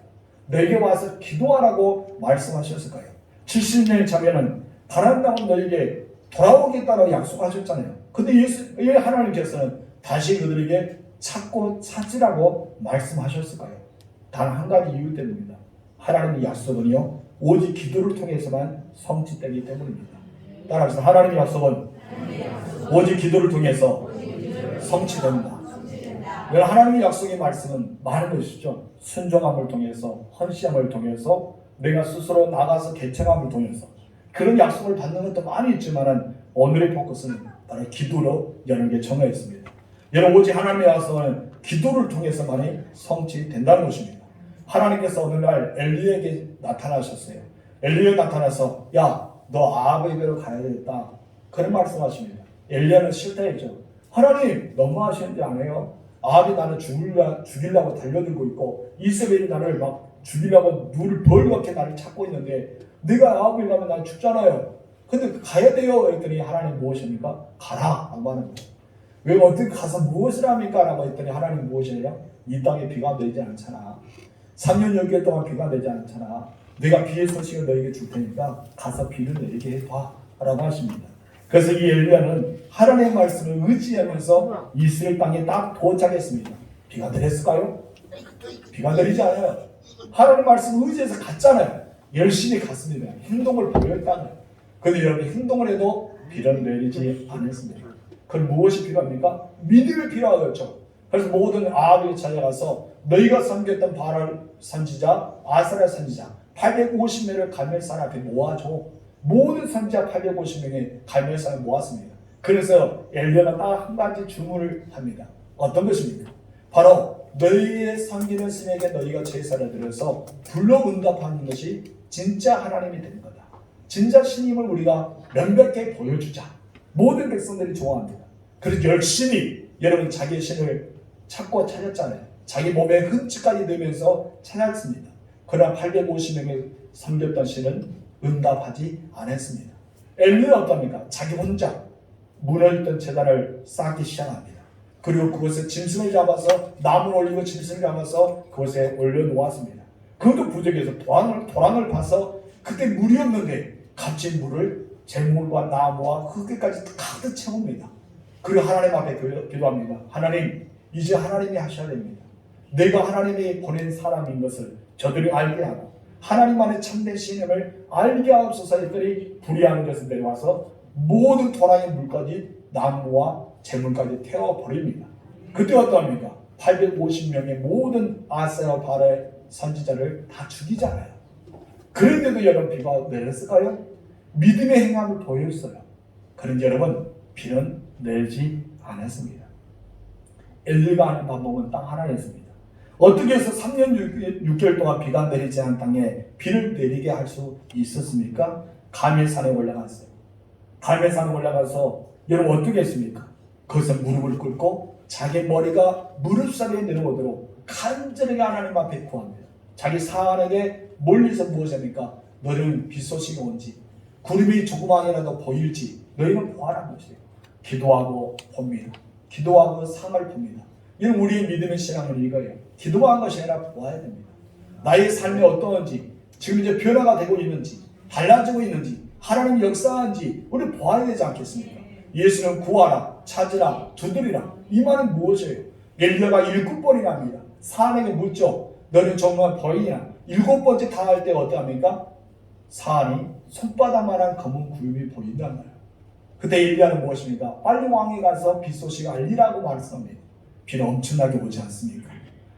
Speaker 1: 내게 와서 기도하라고 말씀하셨을까요? 70년의 자매는 바란다고 너에게 돌아오겠다고 약속하셨잖아요. 근데 하나님께서는 다시 그들에게 찾고 찾으라고 말씀하셨을까요? 단 한 가지 이유 때문입니다. 하나님의 약속은요, 오직 기도를 통해서만 성취되기 때문입니다. 따라서 하나님의 약속은 오직 기도를 통해서 성취됩니다. 하나님의 약속의 말씀은 많은 것이죠. 순종함을 통해서, 헌신함을 통해서, 내가 스스로 나가서 개척함을 통해서 그런 약속을 받는 것도 많이 있지만 오늘의 포커스는 바로 기도로 여러 개 정하였습니다. 여러분, 오직 하나님의 약속은 기도를 통해서만이 성취된다는 것입니다. 하나님께서 어느 날 엘리에게 나타나셨어요. 엘리에 나타나서 야, 너 아합에게로 가야 되겠다. 그런 말씀하십니다. 엘리야는 싫다했죠. 하나님 너무하시는지 않아요? 아합이 나를 죽이려고 달려들고 있고 이세벨이 나를 막 죽이려고 눈을 벌겋게 나를 찾고 있는데 네가 아합에 가면 난 죽잖아요. 근데 가야 돼요. 했더니 하나님 무엇입니까? 가라 라고 하는 거예요. 왜 어떻게 가서 무엇을 합니까? 라고 했더니 하나님 무엇이에요? 이 땅에 비가 내리지 않잖아. 3년 6개월 동안 비가 내리지 않잖아. 내가 비의 소식을 너에게 줄 테니까 가서 비를 내리게 해봐 라고 하십니다. 그래서 이 엘리야는 하나님의 말씀을 의지하면서 이스라엘 땅에 딱 도착했습니다. 비가 내렸을까요? 비가 내리지 않아요. 하나님의 말씀을 의지해서 갔잖아요. 열심히 갔습니다. 행동을 보였다는. 그런데 여러분, 행동을 해도 비는 내리지 않았습니다. 그럼 무엇이 필요합니까? 믿음이 필요하겠죠. 그래서 모든 아합에 찾아가서 너희가 섬겼던 바알 선지자, 아사랴 선지자 850명을 갈멜산 앞에 모아줘. 모든 선지자 850명의 갈멜산을 모았습니다. 그래서 엘리야가 딱 한 가지 주문을 합니다. 어떤 것입니까? 바로 너희의 섬기는 신에게 너희가 제사를 드려서 불러 응답하는 것이 진짜 하나님이 되는 거다. 진짜 신임을 우리가 명백하게 보여주자. 모든 백성들이 좋아합니다. 그래서 열심히 여러분 자기의 신을 찾고 찾았잖아요. 자기 몸에 흠집까지 넣으면서 찾았습니다. 그러나 850명의 섬겼던 신은 응답하지 않았습니다. 엘리야는 어떻습니까? 자기 혼자 무너졌던 제단을 쌓기 시작합니다. 그리고 그것에 짐승을 잡아서 나무를 올리고 짐승을 잡아서 그것에 올려놓았습니다. 그것도 부족해서 도랑을 봐서 그때 물이 없는데 값진 물을 재물과 나무와 흙까지 가득 채웁니다. 그리고 하나님 앞에 기도합니다. 하나님, 이제 하나님이 하셔야 됩니다. 내가 하나님이 보낸 사람인 것을 저들이 알게 하고 하나님만의 참된 신임을 알게 하옵소서 했더니 불의하는 것을 내려와서 모든 도랑의 물까지 나무와 재물까지 태워버립니다. 그때 어떠합니까? 850명의 모든 아세와 바알의 선지자를 다 죽이잖아요. 그런데도 여러분 비가 내렸을까요? 믿음의 행함을 보였어요. 그런데 여러분 비는 내리지 않았습니다. 엘리가 하는 방법은 딱 하나였습니다. 어떻게 해서 3년 6개월 동안 비가 내리지 않은 땅에 비를 내리게 할 수 있었습니까? 갈멜산에 올라갔어요. 갈멜산에 올라가서 여러분 어떻게 했습니까? 거기서 무릎을 꿇고 자기 머리가 무릎 사이에 내려오도록 간절하게 하나님 앞에 구합니다. 자기 사안에게 멀리서 무엇입니까? 너희는 비 소식이 온지 구름이 조그마하게라도 보일지 너희는 보아라는 것이에요. 기도하고 봅니다. 기도하고 상을 봅니다. 이는 우리의 믿음의 신앙은 이거예요. 기도한 것이 아니라 보아야 됩니다. 나의 삶이 어떠한지, 지금 이제 변화가 되고 있는지, 달라지고 있는지, 하나님 역사한지 우리 보아야 되지 않겠습니까? 예수는 구하라, 찾으라, 두드리라. 이 말은 무엇이에요? 엘리야가 7번이나 합니다. 사안에게 묻죠. 너는 정말 보이냐? 7번째 다 할 때 어떠합니까? 사안이 손바닥만한 검은 구름이 보인단 말이에요. 그때 엘리야는 무엇입니까? 빨리 왕에 가서 비 소식을 알리라고 말씀합니다. 비는 엄청나게 오지 않습니까?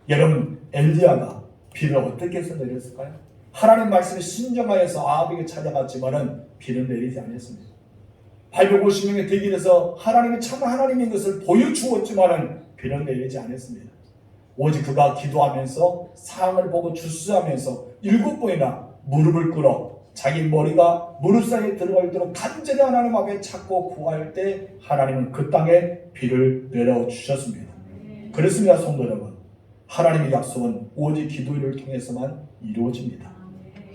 Speaker 1: 여러분, 엘리야가 비를 어떻게 해서 내렸을까요? 하나님 말씀에 순종하여서 아합에게 찾아갔지만은 비는 내리지 않았습니다. 850명의 대길에서 하나님이 참 하나님인 것을 보여주었지만은 비는 내리지 않았습니다. 오직 그가 기도하면서 상황을 보고 주수하면서 7번이나 무릎을 꿇어 자기 머리가 무릎 사이에 들어갈 때로 간절히 하나님 앞에 찾고 구할 때 하나님은 그 땅에 비를 내려주셨습니다. 그렇습니다, 성도 여러분. 하나님의 약속은 오직 기도를 통해서만 이루어집니다.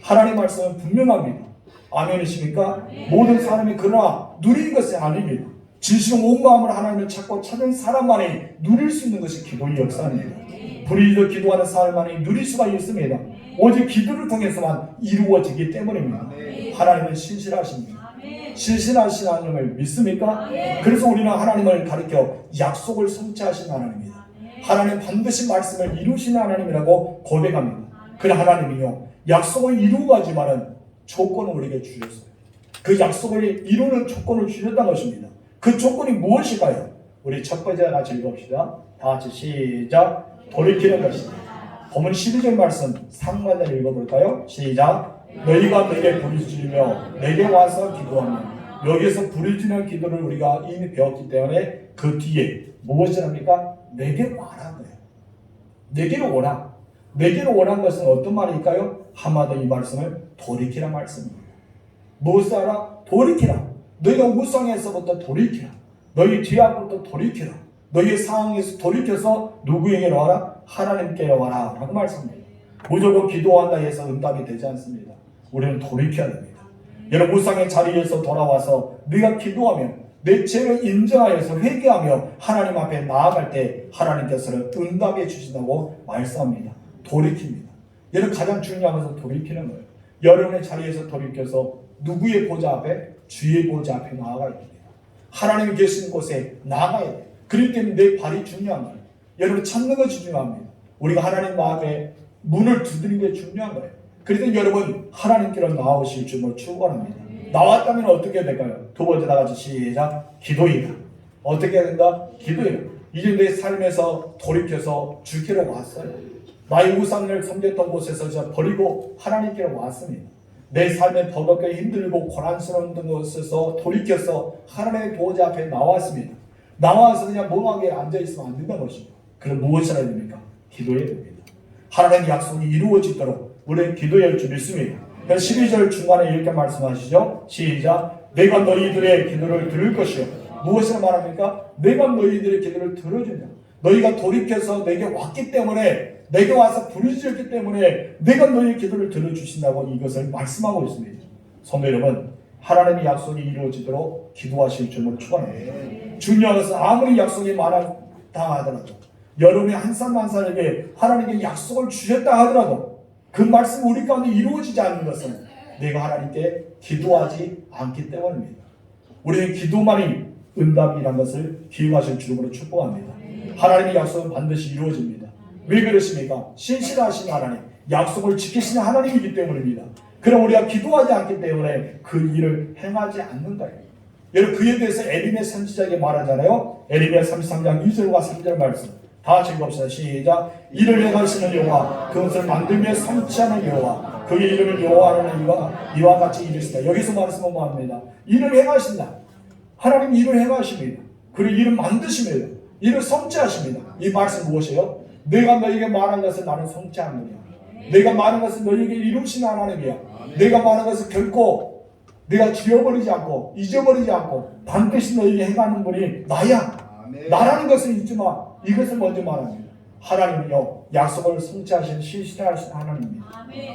Speaker 1: 하나님의 말씀은 분명합니다. 아멘이십니까? 모든 사람이 그러나 누리는 것이 아닙니다. 진실로 온 마음으로 하나님을 찾고 찾은 사람만이 누릴 수 있는 것이 기도의 역사입니다. 불의로 기도하는 사람만이 누릴 수가 있습니다. 오직 기도를 통해서만 이루어지기 때문입니다. 하나님은 신실하십니다. 신실하신 하나님을 믿습니까? 그래서 우리는 하나님을 가리켜 약속을 성취하신 하나님입니다. 하나님 반드시 말씀을 이루시는 하나님이라고 고백합니다. 그 하나님이요 약속을 이루고 가지만은 조건을 우리에게 주셨어요. 그 약속을 이루는 조건을 주셨다는 것입니다. 그 조건이 무엇일까요? 우리 첫 번째 같이 읽읍시다. 다 같이 시작. 돌이키는 것이다. 본문 12절 말씀 3관절 읽어볼까요? 시작. 너희가 내게 부르짖으며 내게 와서 기도하면. 여기서 부르짖는 기도를 우리가 이미 배웠기 때문에 그 뒤에 무엇을 합니까? 내게 와라 그래요. 내게로 오라. 내게로 오라는 것은 어떤 말일까요? 한마디 이 말씀을 돌이키라 말씀입니다. 무엇을 하라? 돌이키라. 너희가 우상에서부터 돌이키라. 너희 죄악부터 돌이키라. 너희의 상황에서 돌이켜서 누구에게로 와라? 하나님께로 와라 라고 말씀합니다. 무조건 기도한다 해서 응답이 되지 않습니다. 우리는 돌이켜야 됩니다. 여러분 우상의 자리에서 돌아와서 네가 기도하면 내 죄를 인정하여서 회개하며 하나님 앞에 나아갈 때 하나님께서는 응답해 주신다고 말씀합니다. 돌이킵니다. 여러분 가장 중요한 것은 돌이키는 거예요. 여러분의 자리에서 돌이켜서 누구의 보좌 앞에? 주의 보좌 앞에 나아가야 됩니다. 하나님이 계신 곳에 나아가야 돼요. 그렇기 때문에 내 발이 중요한 거예요. 여러분 찾는 것이 중요합니다. 우리가 하나님 마음에 문을 두드리는 게 중요한 거예요. 그래서 여러분 하나님께로 나오실 줄을 축원합니다. 나왔다면 어떻게 될까요? 두 번째 다 같이 시작. 기도이다. 어떻게 해야 된다? 기도이다. 이제 내 삶에서 돌이켜서 주께로 왔어요. 나의 우상을 섬겼던 곳에서 저 버리고 하나님께로 왔습니다. 내 삶에 버겁게 힘들고 고난스러운 곳에서 돌이켜서 하나님의 보호자 앞에 나왔습니다. 나와서 그냥 멍하게 앉아있으면 안 된다는 것입니다. 그럼 무엇을 해야 됩니까? 기도해야 됩니다. 하나님의 약속이 이루어지도록 우리는 기도해야 할 줄 믿습니다. 12절 중간에 이렇게 말씀하시죠. 시작. 내가 너희들의 기도를 들을 것이요. 무엇을 말합니까? 내가 너희들의 기도를 들어주냐. 너희가 돌이켜서 내게 왔기 때문에 내게 와서 부르짖었기 때문에 내가 너희의 기도를 들어주신다고 이것을 말씀하고 있습니다. 성도 여러분 하나님의 약속이 이루어지도록 기도하실 줄을 축원합니다. 중요한 것은 아무리 약속이 많다 하더라도 여러분이 한 사람 한 사람에게 하나님께 약속을 주셨다 하더라도 그 말씀 우리 가운데 이루어지지 않는 것은 내가 하나님께 기도하지 않기 때문입니다. 우리는 기도만이 응답이라는 것을 기억하실 줄로 축복합니다. 하나님의 약속은 반드시 이루어집니다. 왜 그러십니까? 신실하신 하나님, 약속을 지키시는 하나님이기 때문입니다. 그럼 우리가 기도하지 않기 때문에 그 일을 행하지 않는다. 여러분 그에 대해서 에레미야 선지자에게 말하잖아요. 에레미야 33장 2절과 3절 말씀 다 같이 읽읍시다. 시작. 이를 행하시는 여호와 그것을 만들며 성취하는 여호와 그의 이름을 여호와라는 이와 같이 이르시다. 여기서 말씀은 뭐합니다? 일을 행하신다. 하나님 일을 행하십니다. 그리고 일을 만드십니다. 일을 성취하십니다. 이 말씀 무엇이에요? 내가 너에게 말한 것을 나는 성취하는 거야. 내가 말한 것을 너에게 이루시는 하나님이야. 내가 말한 것을 결코 내가 지워버리지 않고 잊어버리지 않고 반드시 너에게 행하는 분이 나야. 나라는 것을 잊지 마. 이것을 먼저 말합니다. 하나님은요 약속을 성취하신 신실하신 하나님입니다.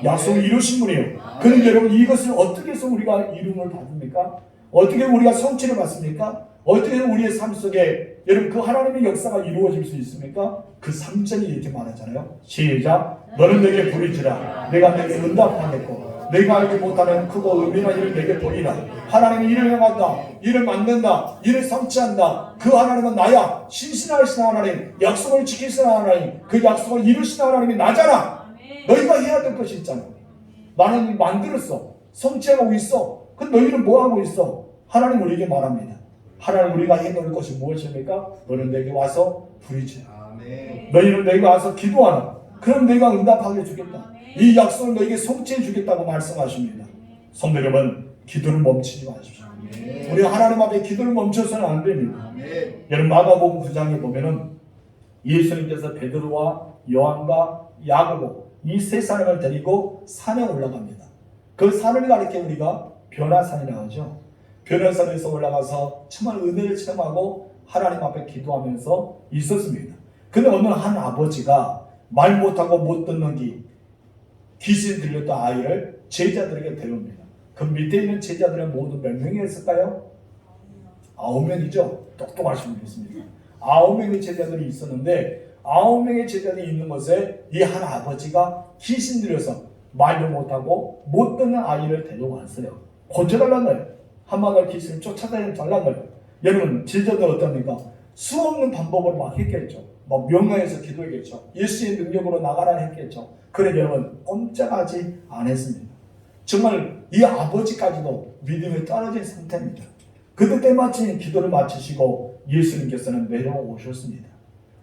Speaker 1: 약속을 이루신 분이에요. 그런데 여러분 이것을 어떻게 해서 우리가 이름을 받습니까? 어떻게 우리가 성취를 받습니까? 어떻게 우리의 삶 속에 여러분 그 하나님의 역사가 이루어질 수 있습니까? 그 3절이 이렇게 말하잖아요. 시작. 너는 내게 부르짖으라. 내가 내게 응답하겠고 내가 알지 못하는 크고 은밀한 일을 내게 보이라. 하나님은 일을 행한다. 일을 만든다. 일을 성취한다. 그 하나님은 나야. 신실하신 하나님. 약속을 지키시는 하나님. 그 약속을 이루시는 하나님이 나잖아. 너희가 해야 될 것이 있잖아. 나는 만들었어. 성취하고 있어. 그 너희는 뭐 하고 있어? 하나님 우리에게 말합니다. 하나님 우리가 해놓을 것이 무엇입니까? 너는 내게 와서 부르짖으라. 너희는 내게 와서 기도하라. 그럼 내가 응답하게 주겠다. 이 약속을 너에게 성취해 주겠다고 말씀하십니다. 성도 여러분 기도를 멈추지 마십시오. 우리 하나님 앞에 기도를 멈춰서는 안 됩니다. 여러분 마가복음 9장에 보면은 예수님께서 베드로와 요한과 야고보 이 세 사람을 데리고 산에 올라갑니다. 그 산을 가리켜 우리가 변화산이라고 하죠. 변화산에서 올라가서 정말 은혜를 체험하고 하나님 앞에 기도하면서 있었습니다. 근데 어느 한 아버지가 말 못하고 못 듣는 귀신 들렸던 아이를 제자들에게 데려옵니다. 그 밑에 있는 제자들은 모두 몇 명이었을까요? 9명이죠. 똑똑하신 분이 있습니다. 9명의 제자들이 있었는데 9명의 제자들이 있는 곳에 이 한 아버지가 귀신 들려서 말도 못하고 못 듣는 아이를 데려왔어요. 고쳐달라는 거예요. 하만을 귀신을 쫓아다니는 거예요. 여러분 제자들 어떻습니까? 수없는 방법으로 막 했겠죠. 막 명령해서 기도했겠죠. 예수의 능력으로 나가라 했겠죠. 그래 여러분 꼼짝하지 않았습니다. 정말 이 아버지까지도 믿음이 떨어진 상태입니다. 그때 때마침 기도를 마치시고 예수님께서는 내려오셨습니다.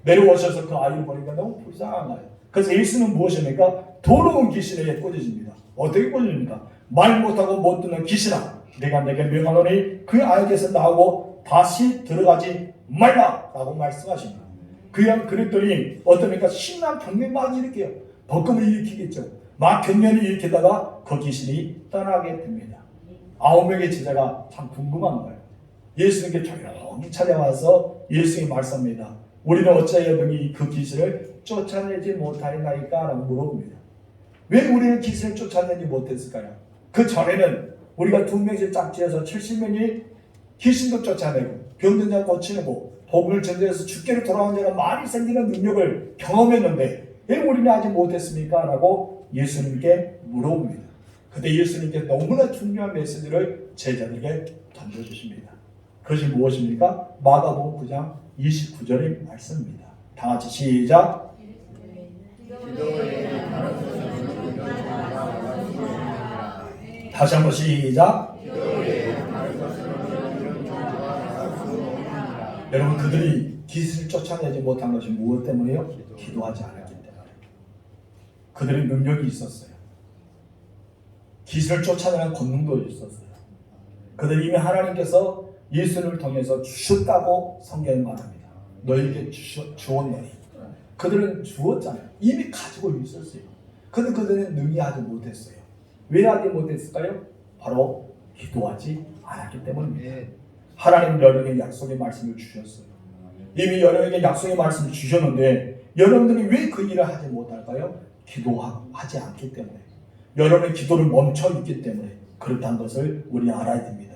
Speaker 1: 내려오셔서 그 아이를 보니까 너무 불쌍한 거예요. 그래서 예수는 무엇입니까? 더러운 귀신에게 꽂으십니다. 어떻게 꽂으십니까? 말 못하고 못 듣는 귀신아, 내가 내게 명하노니 그 아이에게서 나오고 다시 들어가지 말라라고 말씀하십니다. 그냥 그랬더니 어떻습니까? 심한 경련이 막 일으켜요. 벌금을 일으키겠죠. 막 경련을 일으키다가 그 귀신이 떠나게 됩니다. 9명의 제자가 참 궁금한 거예요. 예수님께 조용히 찾아와서 예수님이 말씀합니다. 우리는 어찌하여 능히 그 귀신을 쫓아내지 못하였나이까? 라고 물어봅니다. 왜 우리는 귀신을 쫓아내지 못했을까요? 그 전에는 우리가 2명씩 짝지어서 70명이 귀신도 쫓아내고 병든 자 고치고 복음을 전도해서 주께로 돌아온 자가 많이 생기는 능력을 경험했는데 왜 우리는 아직 못했습니까? 라고 예수님께 물어봅니다. 그때 예수님께 너무나 중요한 메시지를 제자들에게 던져주십니다. 그것이 무엇입니까? 마가복음 9장 29절의 말씀입니다. 다 같이 시작. 다시 한번 시작. 여러분 그들이 귀신을 쫓아내지 못한 것이 무엇 때문에요? 기도하지 않았기 때문에. 그들의 능력이 있었어요. 귀신을 쫓아내는 권능도 있었어요. 그들 이미 하나님께서 예수를 통해서 주셨다고 성경에 말합니다. 너에게 주었노니. 그들은 주었잖아요. 이미 가지고 있었어요. 근데 그들은 능히하지 못했어요. 왜 하지 못했을까요? 바로 기도하지 않았기 때문입니다. 하나님 여러분에게 약속의 말씀을 주셨어요. 이미 여러분에게 약속의 말씀을 주셨는데 여러분들이 왜 그 일을 하지 못할까요? 기도하지 않기 때문에. 여러분의 기도를 멈춰 있기 때문에 그렇다는 것을 우리 알아야 됩니다.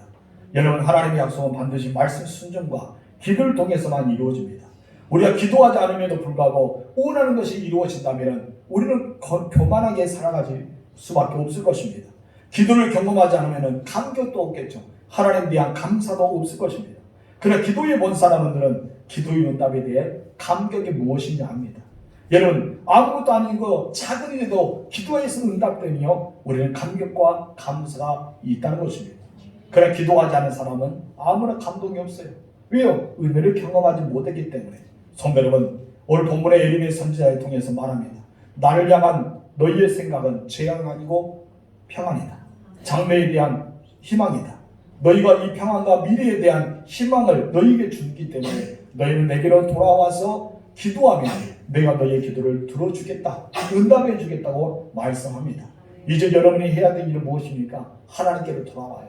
Speaker 1: 여러분 하나님의 약속은 반드시 말씀 순종과 기도를 통해서만 이루어집니다. 우리가 기도하지 않음에도 불구하고 원하는 것이 이루어진다면 우리는 교만하게 살아가질 수밖에 없을 것입니다. 기도를 경험하지 않으면 감격도 없겠죠. 하나님에 대한 감사도 없을 것입니다. 그러나 기도에 본 사람들은 기도의 응답에 대해 감격이 무엇이냐 합니다. 여러분 아무것도 아닌 거 작은 일에도 기도에서 응답되며 우리는 감격과 감사가 있다는 것입니다. 그러나 기도하지 않은 사람은 아무런 감동이 없어요. 왜요? 은혜를 경험하지 못했기 때문에. 성도 여러분, 오늘 본문의 예레미야 선지자를 통해서 말합니다. 나를 향한 너희의 생각은 재앙이 아니고 평안이다. 장래에 대한 희망이다. 너희가 이 평안과 미래에 대한 희망을 너희에게 주기 때문에 너희는 내게로 돌아와서 기도하면 내가 너희의 기도를 들어주겠다. 응답해 주겠다고 말씀합니다. 이제 여러분이 해야 될 일은 무엇입니까? 하나님께로 돌아와요.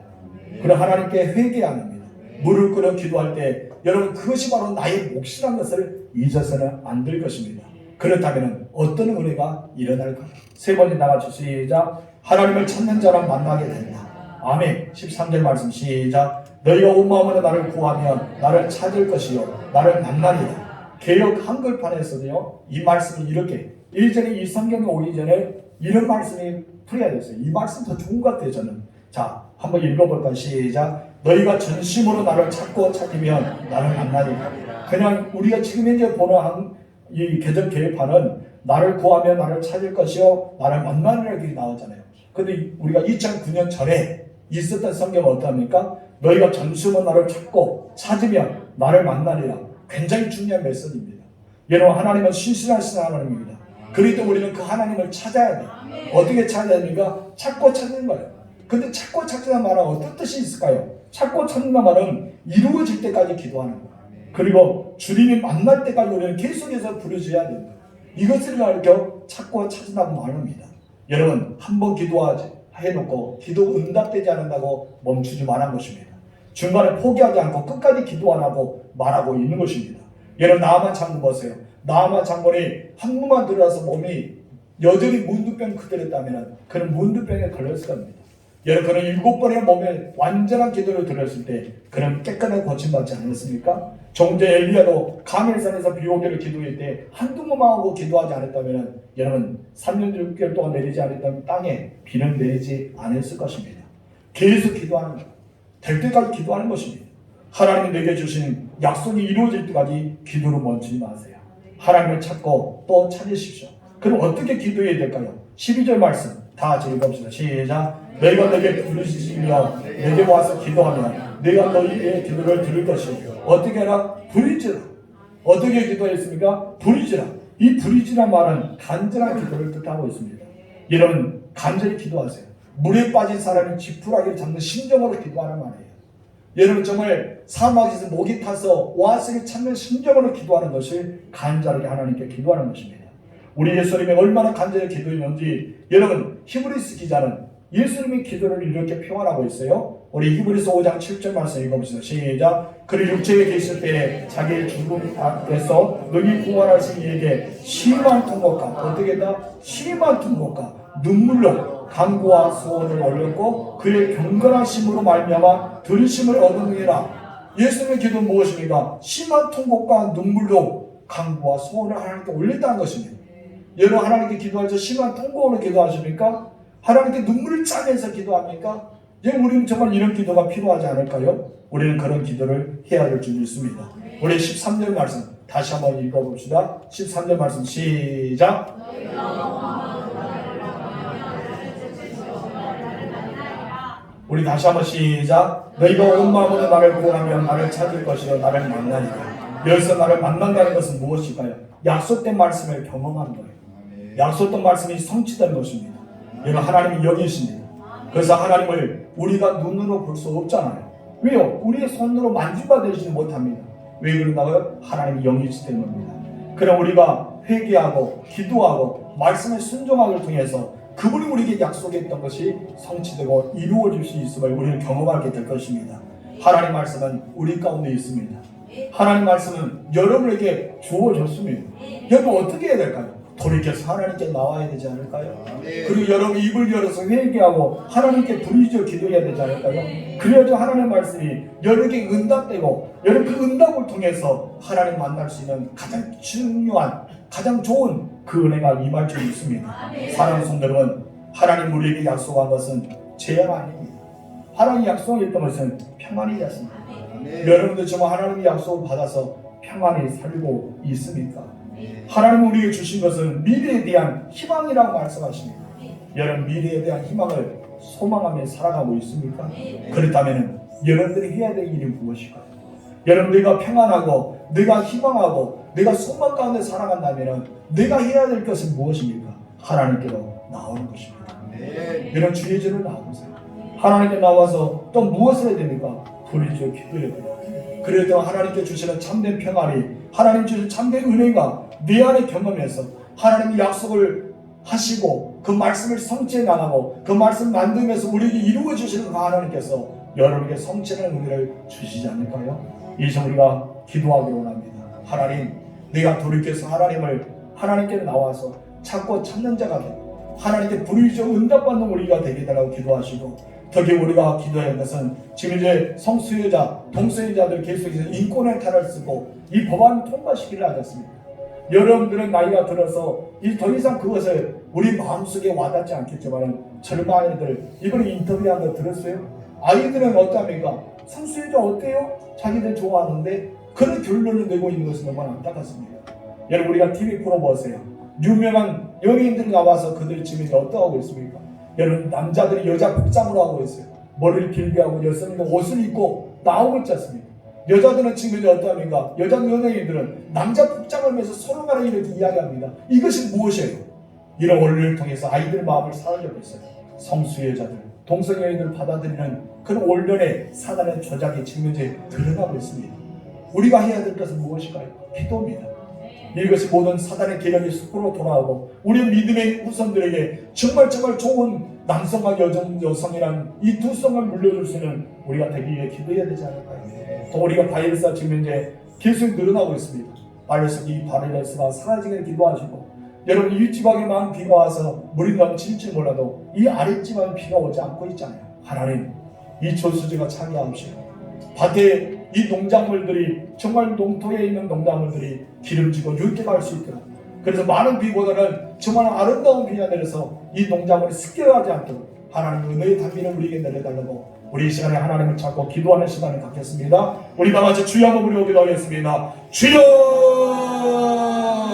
Speaker 1: 그래 하나님께 회개해야 합니다. 무릎 꿇어 기도할 때 여러분 그것이 바로 나의 몫이라는 것을 잊어서는 안 될 것입니다. 그렇다면 어떤 은혜가 일어날까요? 세 번째 나가주 시작. 하나님을 찾는 자는 만나게 된다. 아멘. 13절 말씀 시작. 너희가 온 마음으로 나를 구하면 나를 찾을 것이요 나를 만나리라. 개역 한글판에서도요 이 말씀이 이렇게 일전에 이 성경에 오기 전에 이런 말씀이 풀어야 됐어요. 이 말씀 더 좋은 것 같아요 저는. 자 한번 읽어볼까요? 시작. 너희가 전심으로 나를 찾고 찾으면 나를 만나리라. 그냥 우리가 지금 현재 보는 이 개정 개혁판은 나를 구하면 나를 찾을 것이요 나를 만나리라 이렇게 나오잖아요. 근데 우리가 2009년 전에 있었던 성경은 어떠합니까? 너희가 전심으로 나를 찾고 찾으면 나를 만나리라. 굉장히 중요한 메시지입니다. 여러분 하나님은 신실하신 하나님입니다. 그래도 우리는 그 하나님을 찾아야 돼요. 어떻게 찾아야 됩니까? 찾고 찾는 거예요. 근데 찾고 찾는 말은 어떤 뜻이 있을까요? 찾고 찾는 말은 이루어질 때까지 기도하는 거예요. 그리고 주님이 만날 때까지 우리는 계속해서 부르셔야 된다. 이것을 가르쳐 찾고 찾는다고 말합니다. 여러분 한번 기도하지 해놓고 기도 응답되지 않는다고 멈추지 말한 것입니다. 중간에 포기하지 않고 끝까지 기도 안 하고 말하고 있는 것입니다. 여러분 나아만 장군 보세요. 나아만 장군이 한문만 들어서 몸이 여전히 문두병 그대로였다면 그는 문두병에 걸렸을 겁니다. 여러분 그는 7번의 몸에 완전한 기도를 드렸을 때 그는 깨끗하게 고침받지 않았습니까? 종제 엘리야도 가멜산에서 비오기를 기도할 때 한두 번만 하고 기도하지 않았다면 여러분 3년 6개월 동안 내리지 않았다면 땅에 비는 내리지 않았을 것입니다. 계속 기도하는 거예요. 될 때까지 기도하는 것입니다. 하나님이 내게 주신 약속이 이루어질 때까지 기도를 멈추지 마세요. 하나님을 찾고 또 찾으십시오. 그럼 어떻게 기도해야 될까요? 12절 말씀 다 같이 읽어봅시다. 시작. 너희가 내게 부르짖으며 내게 와서 기도하면 내가 너희의 기도를 들을 것이요. 어떻게 하라? 부르짖으라. 어떻게 기도했습니까? 부르짖으라. 이 부르짖으란 말은 간절한 기도를 뜻하고 있습니다. 여러분 간절히 기도하세요. 물에 빠진 사람이 지푸라기를 잡는 심정으로 기도하는 말이에요. 여러분 정말 사막에서 목이 타서 오아시스를 찾는 심정으로 기도하는 것을 간절하게 하나님께 기도하는 것입니다. 우리 예수님이 얼마나 간절히 기도했는지 여러분 히브리서 기자는 예수님의 기도를 이렇게 표현하고 있어요. 우리 히브리서 5장 7절 말씀 읽어보시죠. 시작. 그를 육체에 계실 때에 자기의 죽음 앞에서 너희 구원하신 이에게 심한 통곡과 어떻게 했다? 심한 통곡과 눈물로 간구와 소원을 올렸고 그의 경건하심으로 말미암아 들으심을 얻으니라. 예수님의 기도는 무엇입니까? 심한 통곡과 눈물로 간구와 소원을 하나님께 올렸다는 것입니다. 여러분 하나님께 기도할 때 심한 통곡으로 기도하십니까? 하나님께 눈물을 짜면서 기도합니까? 우리는 정말 이런 기도가 필요하지 않을까요? 우리는 그런 기도를 해야 될 줄 믿습니다. 우리 13절 말씀 다시 한번 읽어봅시다. 13절 말씀 시작. 우리 다시 한번 시작. 너희가 온 마음으로 나를 구원하면 나를 찾을 것이요 나를 만나리라. 여기서 나를 만난다는 것은 무엇일까요? 약속된 말씀을 경험하는 거예요. 약속된 말씀이 성취된 것입니다. 여러분 하나님이 여기 있습니다. 그래서 하나님을 우리가 눈으로 볼 수 없잖아요. 왜요? 우리의 손으로 만지받으시지 못합니다. 왜 그런가요? 하나님이 영이시기 때문입니다. 그럼 우리가 회개하고 기도하고 말씀의 순종함을 통해서 그분이 우리에게 약속했던 것이 성취되고 이루어질 수 있음을 우리는 경험하게 될 것입니다. 하나님 말씀은 우리 가운데 있습니다. 하나님 말씀은 여러분에게 주어졌습니다. 여러분 어떻게 해야 될까요? 돌이켜서 하나님께 나와야 되지 않을까요? 그리고 여러분 입을 열어서 회개하고 하나님께 부르짖어 기도해야 되지 않을까요? 그래야지 하나님의 말씀이 여러분에게 응답되고 여러분 그 응답을 통해서 하나님 만날 수 있는 가장 중요한 가장 좋은 그 은혜가 임할 줄 믿습니다. 사랑하는 성도 여러분, 하나님 우리에게 약속한 것은 재앙 아닙니다. 하나님 약속했던 것은 평안이었습니다. 여러분들 정말 하나님의 약속을 받아서 평안히 살고 있습니까? 하나님 우리에게 주신 것은 미래에 대한 희망이라고 말씀하십니다. 여러분 미래에 대한 희망을 소망하며 살아가고 있습니까? 그렇다면 여러분들이 해야 될 일이 무엇일까요? 여러분 내가 평안하고 내가 희망하고 내가 소망 가운데 살아간다면 내가 해야 될 것은 무엇입니까? 하나님께로 나오는 것입니다. 여러분 주의 전을 나와보세요. 하나님께 나와서 또 무엇을 해야 됩니까? 부르짖어 기도해야 됩니다. 그래도 하나님께 주시는 참된 평안이 하나님 주신 참된 은혜가 내 안에 경험해서 하나님이 약속을 하시고 그 말씀을 성취해 나가고 그 말씀 만들면서 우리에게 이루어 주시는 그 하나님께서 여러분에게 성취하는 은혜를 주시지 않을까요? 이제 우리가 기도하기 원합니다. 하나님, 내가 돌이켜서 하나님께 나와서 찾고 찾는 자가 되고 하나님께 부르짖어 응답받는 우리가 되게 달라고 기도하시고 특히 우리가 기도해야 할 것은 지금 이제 성수요자, 동성애자들 계속해서 인권의 탈을 쓰고 이 법안을 통과시키려 하셨습니다. 여러분들은 나이가 들어서 더 이상 그것을 우리 마음속에 와닿지 않겠지만 젊은 아이들 이번에 인터뷰한 거 들었어요? 아이들은 어떻습니까? 성수요자 어때요? 자기들 좋아하는데 그런 결론을 내고 있는 것은 너무 안타깝습니다. 여러분 우리가 TV 프로 보세요. 유명한 연예인들이 나와서 그들이 지금 어떠하고 있습니까? 여러분 남자들이 여자 복장으로 하고 있어요. 머리를 길게 하고 여성들은 옷을 입고 나오고 있지 않습니까? 여자들은 지금 어떠합니까? 여자 연예인들은 남자 복장을 하면서 서로 간에 이렇게 이야기합니다. 이것이 무엇이에요? 이런 원리를 통해서 아이들 마음을 사로잡고 있어요. 성수여자들, 동성애인들을 받아들이는 그런 원론의 사단의 조작이 지금 이제 드러나고 있습니다. 우리가 해야 될 것은 무엇일까요? 기도입니다. 이것이 모든 사단의 계략이 숲으로 돌아오고 우리 믿음의 후손들에게 정말 좋은 남성과 여성이란 이 두 성을 물려줄 수 있는 우리가 되기 위해 기도해야 되지 않을까요? 또 우리가 바이러스가 지금 이제 계속 늘어나고 있습니다. 이 바이러스가 사라지기를 기도하시고 여러분 윗지방에만 비가 와서 물이 넘칠지 몰라도 이 아랫지방에 비가 오지 않고 있잖아요. 하나님 이 저수지가 차게 하옵시고 밭에 이 농작물들이 정말 농토에 있는 농작물들이 기름지고 윤택할 수 있도록 그래서 많은 비보다는 정말 아름다운 비가 내려서 이 농작물이 습격하지 않도록 하나님 은혜의 단비를 우리에게 내려달라고 우리 이 시간에 하나님을 찾고 기도하는 시간을 갖겠습니다. 우리 다 같이 주여 한번 부르고 기도하겠습니다. 주여